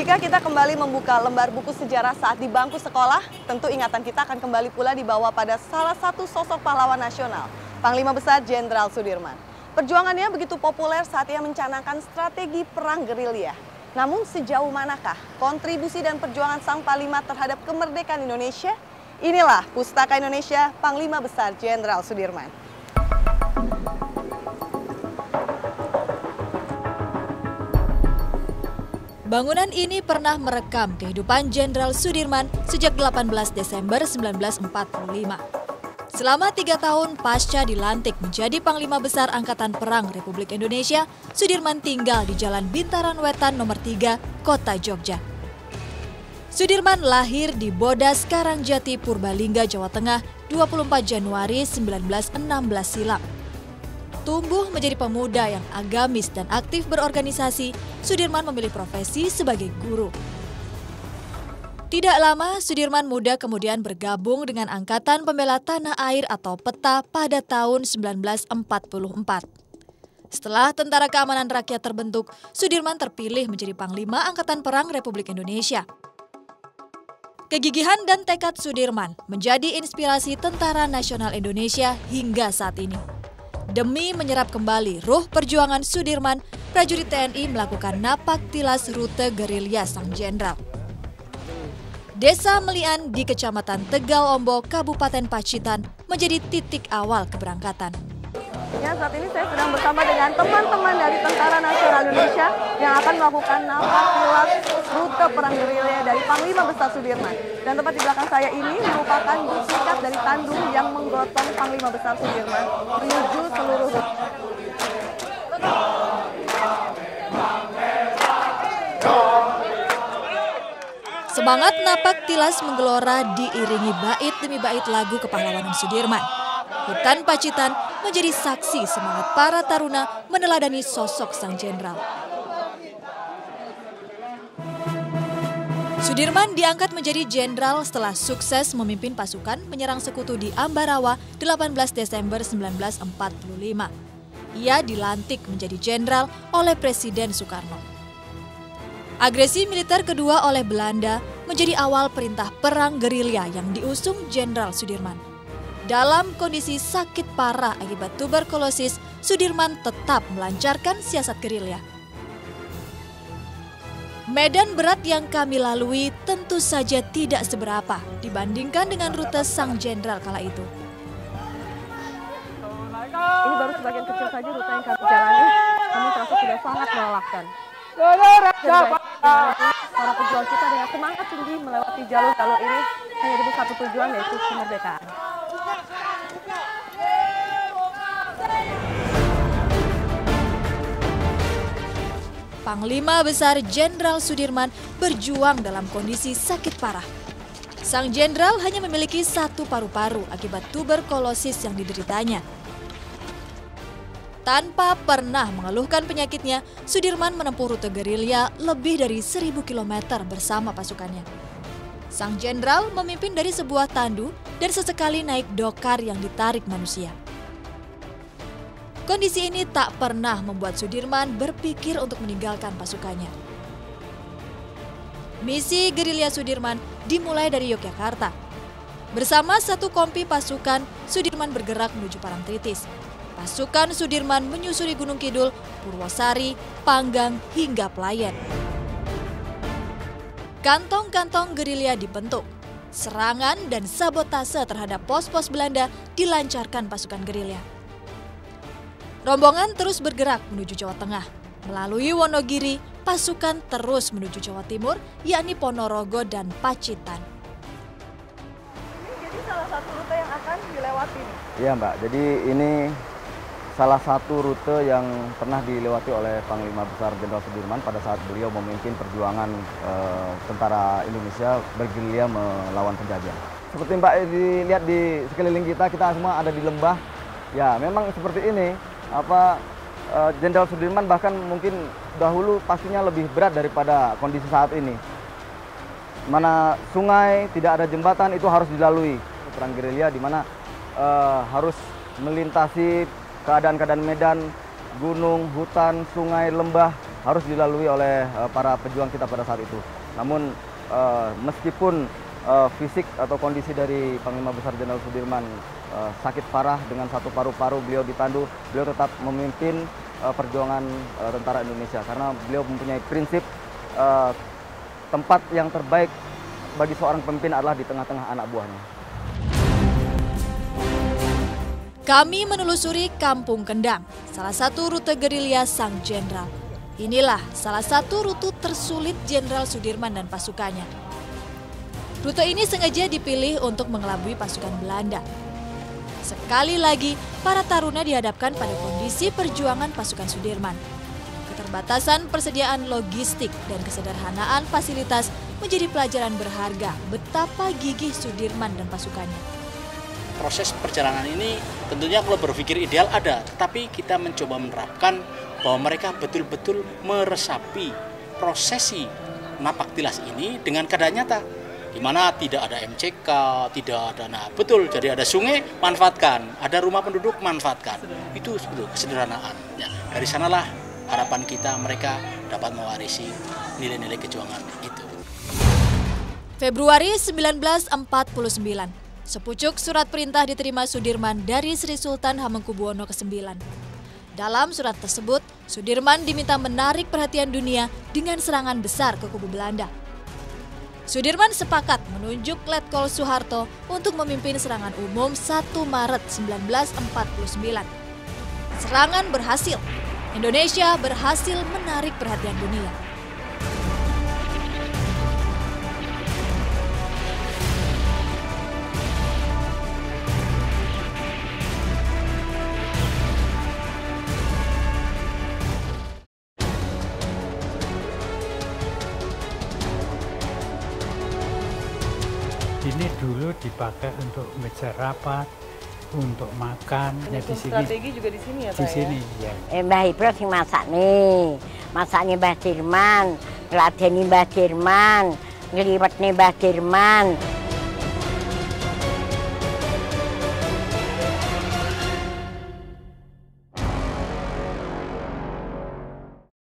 Jika kita kembali membuka lembar buku sejarah saat di bangku sekolah, tentu ingatan kita akan kembali pula dibawa pada salah satu sosok pahlawan nasional, Panglima Besar Jenderal Sudirman. Perjuangannya begitu populer saat ia mencanangkan strategi perang gerilya. Namun sejauh manakah kontribusi dan perjuangan sang Panglima terhadap kemerdekaan Indonesia? Inilah Pustaka Indonesia Panglima Besar Jenderal Sudirman. Bangunan ini pernah merekam kehidupan Jenderal Sudirman sejak 18 Desember 1945. Selama 3 tahun pasca dilantik menjadi Panglima Besar Angkatan Perang Republik Indonesia, Sudirman tinggal di Jalan Bintaran Wetan nomor 3, Kota Jogja. Sudirman lahir di Bodas, Karangjati, Purbalingga, Jawa Tengah, 24 Januari 1916 silam. Tumbuh menjadi pemuda yang agamis dan aktif berorganisasi, Sudirman memilih profesi sebagai guru. Tidak lama, Sudirman muda kemudian bergabung dengan Angkatan Pembela Tanah Air atau PETA pada tahun 1944. Setelah Tentara Keamanan Rakyat terbentuk, Sudirman terpilih menjadi Panglima Angkatan Perang Republik Indonesia. Kegigihan dan tekad Sudirman menjadi inspirasi Tentara Nasional Indonesia hingga saat ini. Demi menyerap kembali ruh perjuangan Sudirman, prajurit TNI melakukan napak tilas rute gerilya sang jenderal. Desa Melian di Kecamatan Tegal Ombo, Kabupaten Pacitan menjadi titik awal keberangkatan. Ya, saat ini saya sedang bersama dengan teman-teman dari Tentara Nasional Indonesia yang akan melakukan napak tilas rute perang gerilya dari Panglima Besar Sudirman. Dan tepat di belakang saya ini merupakan bus sikat dari Tandung yang menggotong Panglima Besar Sudirman menuju seluruh rute. Semangat napak tilas menggelora diiringi bait demi bait lagu kepahlawanan Sudirman. Hutan Pacitan menjadi saksi semangat para taruna meneladani sosok sang jenderal. Sudirman diangkat menjadi jenderal setelah sukses memimpin pasukan menyerang sekutu di Ambarawa 18 Desember 1945. Ia dilantik menjadi jenderal oleh Presiden Soekarno. Agresi militer kedua oleh Belanda menjadi awal perintah perang gerilya yang diusung Jenderal Sudirman. Dalam kondisi sakit parah akibat tuberkulosis, Sudirman tetap melancarkan siasat gerilya. Medan berat yang kami lalui tentu saja tidak seberapa dibandingkan dengan rute sang jenderal kala itu. Ini baru sebagian kecil saja rute yang kami jalani, namun terasa sudah sangat melelahkan. Para pejuang kita dengan semangat tinggi melewati jalur-jalur ini hanya demi satu tujuan, yaitu kemerdekaan. Panglima Besar Jenderal Sudirman berjuang dalam kondisi sakit parah. Sang jenderal hanya memiliki satu paru-paru akibat tuberkulosis yang dideritanya. Tanpa pernah mengeluhkan penyakitnya, Sudirman menempuh rute gerilya lebih dari 1.000 km bersama pasukannya. Sang jenderal memimpin dari sebuah tandu dan sesekali naik dokar yang ditarik manusia. Kondisi ini tak pernah membuat Sudirman berpikir untuk meninggalkan pasukannya. Misi gerilya Sudirman dimulai dari Yogyakarta. Bersama satu kompi pasukan, Sudirman bergerak menuju Parangtritis. Pasukan Sudirman menyusuri Gunung Kidul, Purwosari, Panggang, hingga Pelayan. Kantong-kantong gerilya dibentuk. Serangan dan sabotase terhadap pos-pos Belanda dilancarkan pasukan gerilya. Rombongan terus bergerak menuju Jawa Tengah. Melalui Wonogiri, pasukan terus menuju Jawa Timur, yakni Ponorogo dan Pacitan. Jadi salah satu rute yang akan dilewati. Iya Mbak, jadi ini salah satu rute yang pernah dilewati oleh Panglima Besar Jenderal Sudirman pada saat beliau memimpin perjuangan tentara Indonesia bergerilya melawan penjajah. Seperti Mbak dilihat di sekeliling kita semua ada di lembah. Ya, memang seperti ini. Jenderal Sudirman bahkan mungkin dahulu pastinya lebih berat daripada kondisi saat ini. Mana sungai, tidak ada jembatan, itu harus dilalui. Perang gerilya di mana harus melintasi keadaan-keadaan medan, gunung, hutan, sungai, lembah, harus dilalui oleh para pejuang kita pada saat itu. Namun meskipun fisik atau kondisi dari Panglima Besar Jenderal Sudirman sakit parah dengan satu paru-paru, beliau ditandu, beliau tetap memimpin perjuangan tentara Indonesia karena beliau mempunyai prinsip tempat yang terbaik bagi seorang pemimpin adalah di tengah-tengah anak buahnya. Kami menelusuri Kampung Kendang, salah satu rute gerilya Sang Jenderal. Inilah salah satu rute tersulit Jenderal Sudirman dan pasukannya. Rute ini sengaja dipilih untuk mengelabui pasukan Belanda. Sekali lagi, para taruna dihadapkan pada kondisi perjuangan pasukan Sudirman. Keterbatasan persediaan logistik dan kesederhanaan fasilitas menjadi pelajaran berharga betapa gigih Sudirman dan pasukannya. Proses perjalanan ini tentunya kalau berpikir ideal ada, tetapi kita mencoba menerapkan bahwa mereka betul-betul meresapi prosesi napaktilas ini dengan keadaan nyata, di mana tidak ada MCK, tidak ada, nah betul, jadi ada sungai, manfaatkan, ada rumah penduduk, manfaatkan. Itu kesederhanaan. Ya, dari sanalah harapan kita mereka dapat mewarisi nilai-nilai kejuangan itu. Februari 1949, sepucuk surat perintah diterima Sudirman dari Sri Sultan Hamengkubuwono ke-9. Dalam surat tersebut, Sudirman diminta menarik perhatian dunia dengan serangan besar ke kubu Belanda. Sudirman sepakat menunjuk Letkol Soeharto untuk memimpin serangan umum 1 Maret 1949. Serangan berhasil. Indonesia berhasil menarik perhatian dunia. Ini dulu dipakai untuk meja rapat, untuk makan. Ya di sini. Strategi juga di sini ya, Pak? Di sini, ya. Mbah Ibro sing masaknya Mbah Dirman, ngladeni Mbah Dirman, ngliwetne Mbah Dirman.